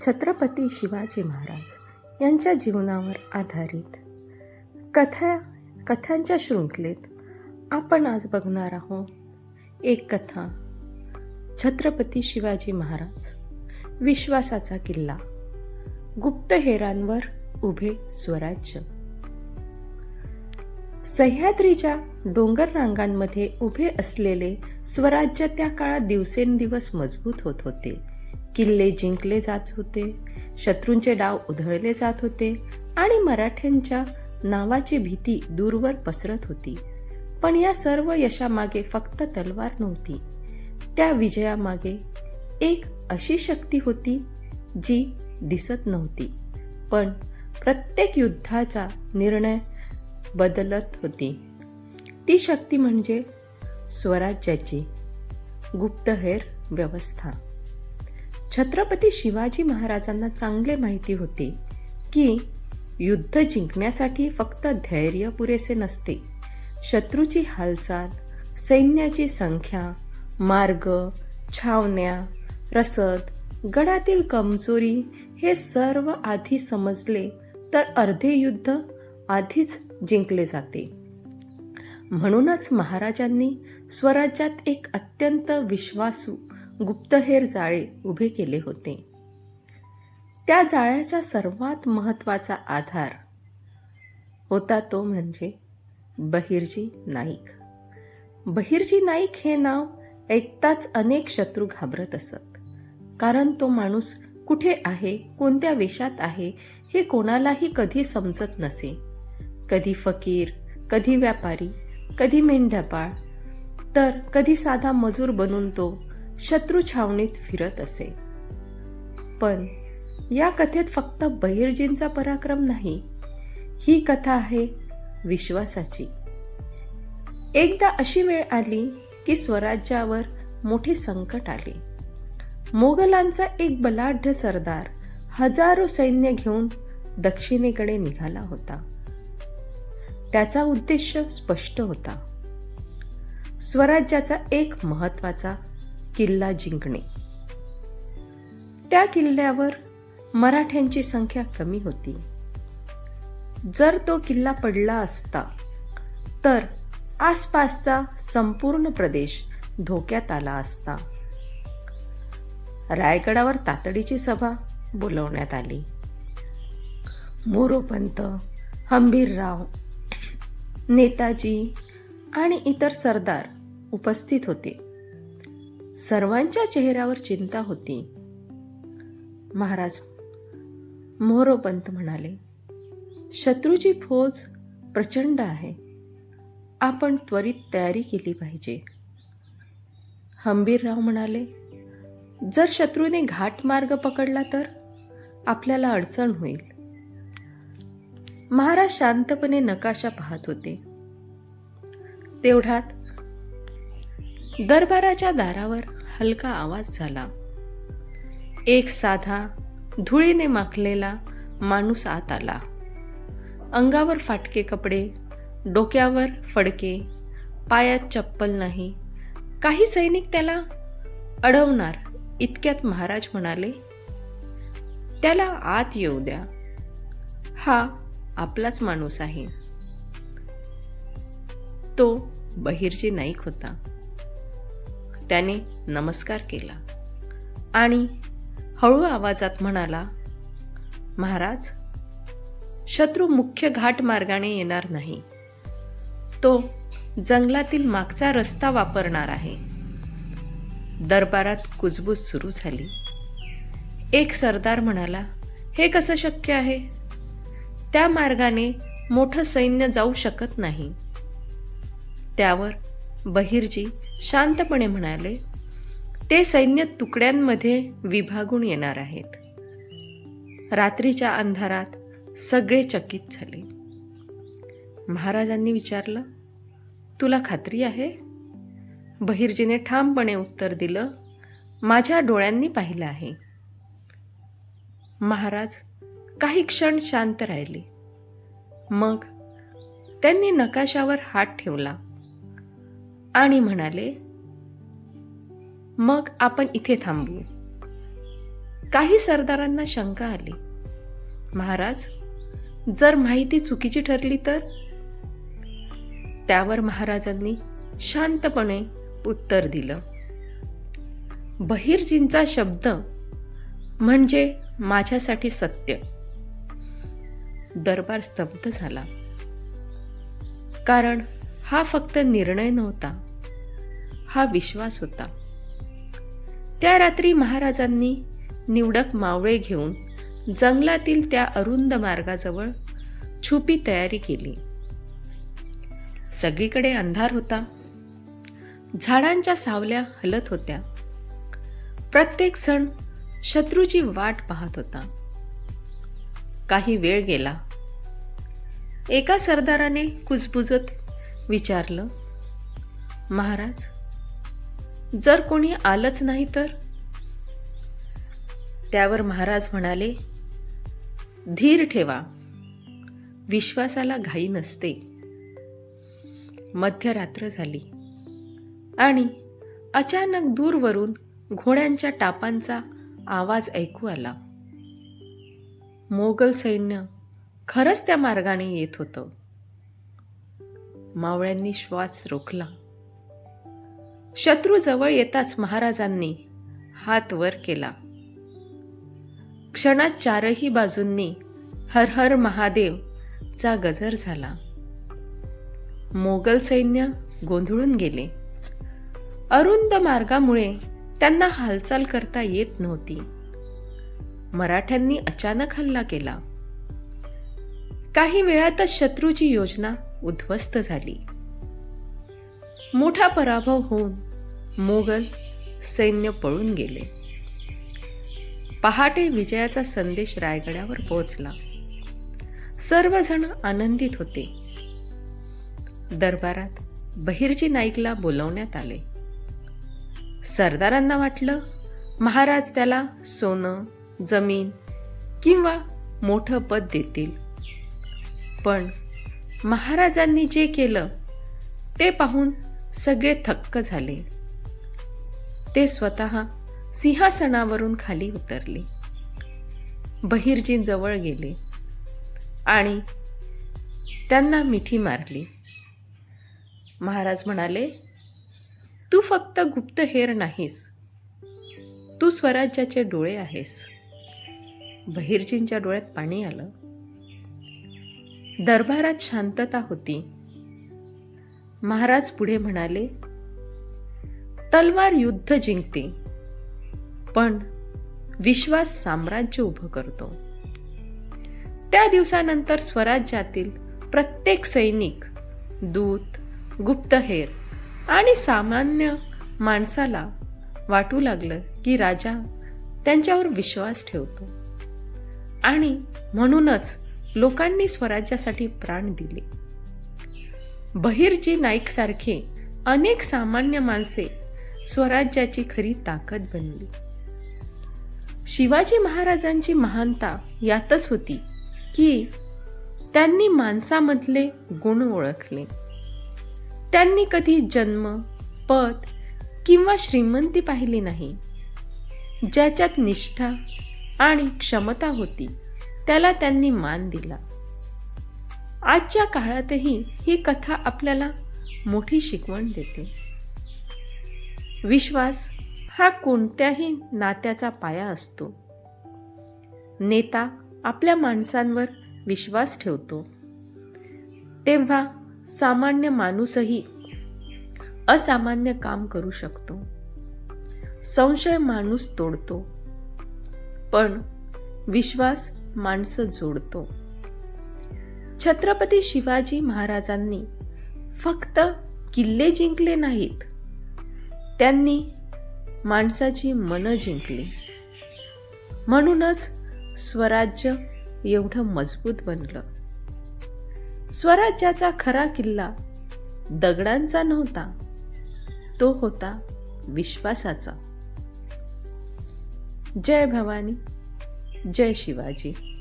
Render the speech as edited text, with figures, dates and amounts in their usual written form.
छत्रपती शिवाजी महाराज यांच्या जीवनावर आधारित कथांच्या शृंखलेत आपण आज बघणार आहोत एक कथा, छत्रपती शिवाजी महाराज, विश्वासाचा किल्ला, गुप्तहेरांवर उभे स्वराज्य. सह्याद्रीच्या डोंगर रांगांमध्ये उभे असलेले स्वराज्य त्या काळात दिवसेंदिवस मजबूत होत होते. किल्ले जिंकले जात होते, शत्रूंचे डाव उधळले जात होते आणि मराठ्यांच्या नावाची भीती दूरवर पसरत होती. पण या सर्व यशामागे फक्त तलवार नव्हती. त्या विजयामागे एक अशी शक्ती होती जी दिसत नव्हती, पण प्रत्येक युद्धाचा निर्णय बदलत होती. ती शक्ती म्हणजे स्वराज्याची गुप्तहेर व्यवस्था. छत्रपती शिवाजी महाराजांना चांगले माहिती होते की युद्ध जिंकण्यासाठी फक्त धैर्य पुरेसे नसते. शत्रूची हालचाल, सैन्याची संख्या, मार्ग, छावण्या, रसद, गडातील कमजोरी हे सर्व आधी समजले तर अर्धे युद्ध आधीच जिंकले जाते. म्हणूनच महाराजांनी स्वराज्यात एक अत्यंत विश्वासू गुप्तहेर जाळे उभे केले होते. त्या जाळ्याचा सर्वात महत्त्वाचा आधार होता तो म्हणजे बहिर्जी नाईक. बहिर्जी नाईक हे नाव ऐकताच अनेक शत्रू घाबरत असत, कारण तो माणूस कुठे आहे, कोणत्या वेशात आहे हे कोणालाही कधी समजत नसे. कधी फकीर, कधी व्यापारी, कधी मेंढपाळ, तर कधी साधा मजूर बनून तो शत्रू छावणीत फिरत असे. पण या कथेत फक्त बहिर्जींचा पराक्रम नाही, ही कथा आहे विश्वासाची. एकदा अशी वेळ आली की स्वराज्यावर मोठे संकट आले. मोगलांचा एक बलाढ्य सरदार हजारो सैन्य घेऊन दक्षिणेकडे निघाला होता. त्याचा उद्देश स्पष्ट होता, स्वराज्याचा एक महत्त्वाचा किल्ला जिंकणे. त्या किल्ल्यावर मराठ्यांची संख्या कमी होती. जर तो किल्ला पडला असता तर आसपासचा संपूर्ण प्रदेश धोक्यात आला असता. रायगडावर तातडीची सभा बोलवण्यात आली. मोरोपंत, हंबीरराव, नेताजी आणि इतर सरदार उपस्थित होते. सर्वांच्या चेहऱ्यावर चिंता होती. महाराज मोरोपंत म्हणाले, शत्रूची फौज प्रचंड आहे, आपण त्वरित तयारी केली पाहिजे. हंबीरराव म्हणाले, जर शत्रूने घाट मार्ग पकडला तर आपल्याला अडचण होईल. महाराज शांतपणे नकाशा पाहत होते. तेवढ्यात दरबाराच्या दारावर हलका आवाज झाला. एक साधा धुळीने माखलेला माणूस आत आला. अंगावर फाटके कपडे, डोक्यावर फडके, पायात चप्पल नाही. काही सैनिक त्याला अडवणार इतक्यात महाराज म्हणाले, त्याला आत येऊ द्या, हा आपलाच माणूस आहे. तो बहिर्जी नाईक होता. त्याने नमस्कार केला आणि हळू आवाजात म्हणाला, महाराज, शत्रू मुख्य घाट मार्गाने येणार नाही, तो जंगलातील मागचा रस्ता वापरणार आहे. दरबारात कुजबूज सुरू झाली. एक सरदार म्हणाला, हे कसं शक्य आहे? त्या मार्गाने मोठं सैन्य जाऊ शकत नाही. त्यावर बहिर्जी शांतपणे म्हणाले, ते सैन्य तुकड्यांमध्ये विभागून येणार आहेत. रात्रीच्या अंधारात सगळे चकित झाले. महाराजांनी विचारलं, तुला खात्री आहे? बहिर्जीने ठामपणे उत्तर दिलं, माझ्या डोळ्यांनी पाहिलं आहे. महाराज काही क्षण शांत राहिले. मग त्यांनी नकाशावर हात ठेवला आणि म्हणाले, मग आपण इथे थांबू. काही सरदारांना शंका आली, महाराज, जर माहिती चुकीची ठरली तर? त्यावर महाराजांनी शांतपणे उत्तर दिलं, बहिर्जींचा शब्द म्हणजे माझ्यासाठी सत्य. दरबार स्तब्ध झाला, कारण हा फक्त निर्णय नव्हता, हा विश्वास होता. त्या रात्री महाराजांनी निवडक मावळे घेऊन जंगलातील त्या अरुंद मार्गाजवळ छुपी तयारी केली. सगळीकडे अंधार होता. झाडांच्या सावल्या हलत होत्या. प्रत्येक जण शत्रूची वाट पाहत होता. काही वेळ गेला. एका सरदाराने कुजबुजत विचारलं, महाराज, जर कोणी आलंच नाही तर? त्यावर महाराज म्हणाले, धीर ठेवा, विश्वासाला घाई नसते. मध्यरात्र झाली आणि अचानक दूरवरून घोड्यांच्या टापांचा आवाज ऐकू आला. मोगल सैन्य खरंच त्या मार्गाने येत होतं. मावळ्यांनी श्वास रोखला. शत्रू जवळ येताच महाराजांनी हात वर केला. क्षणात चारही बाजूंनी हर हर महादेव चा गजर झाला. मोगल सैन्य गोंधळून गेले. अरुंद मार्गामुळे त्यांना हालचाल करता येत नव्हती. मराठ्यांनी अचानक हल्ला केला. काही वेळातच शत्रूची योजना उद्ध्वस्त झाली. मोठा पराभव होऊन मोगल सैन्य पळून गेले. पहाटे विजयाचा संदेश रायगडावर पोहोचला. सर्वजण आनंदित होते. दरबारात बहिर्जी नाईकला बोलवण्यात आले. सरदारांना वाटलं, महाराज त्याला सोनं, जमीन किंवा मोठं पद देतील. पण महाराजांनी जे केलं ते पाहून सगळे थक्क झाले. ते स्वतः सिंहासनावरून खाली उतरले. बहिर्जींजवळ गेले आणि त्यांना मिठी मारली. महाराज म्हणाले, तू फक्त गुप्तहेर नाहीस, तू स्वराज्याचे डोळे आहेस. बहिर्जींच्या डोळ्यात पाणी आलं. दरबारात शांतता होती. महाराज पुढे म्हणाले, तलवार युद्ध जिंकते, पण विश्वास साम्राज्य उभं करतो. त्या दिवसानंतर स्वराज्यातील प्रत्येक सैनिक, दूत, गुप्तहेर आणि सामान्य माणसाला वाटू लागलं की राजा त्यांच्यावर विश्वास ठेवतो आणि म्हणूनच लोकांनी स्वराज्यासाठी प्राण दिले. बहिर्जी नाईक सारखे अनेक सामान्य माणसे स्वराज्याची खरी ताकद बनली. शिवाजी महाराजांची महानता यातच होती की त्यांनी माणसामधले गुण ओळखले. त्यांनी कधी जन्म, पद किंवा श्रीमंती पाहिली नाही. ज्याच्यात निष्ठा आणि क्षमता होती त्याला त्यांनी मान दिला. आजच्या काळातही ही कथा आपल्याला मोठी शिकवण देते. विश्वास हा कोणत्याही नात्याचा पाया असतो. नेता आपल्या माणसांवर विश्वास ठेवतो तेव्हा सामान्य माणूसही असामान्य काम करू शकतो. संशय माणूस तोडतो, पण विश्वास माणसं जोडतो. छत्रपती शिवाजी महाराजांनी फक्त किल्ले जिंकले नाहीत, त्यांनी माणसाची मनं जिंकली. म्हणूनच स्वराज्य एवढं मजबूत बनलं. स्वराज्याचा खरा किल्ला दगडांचा नव्हता, तो होता विश्वासाचा. जय भवानी, जय शिवाजी.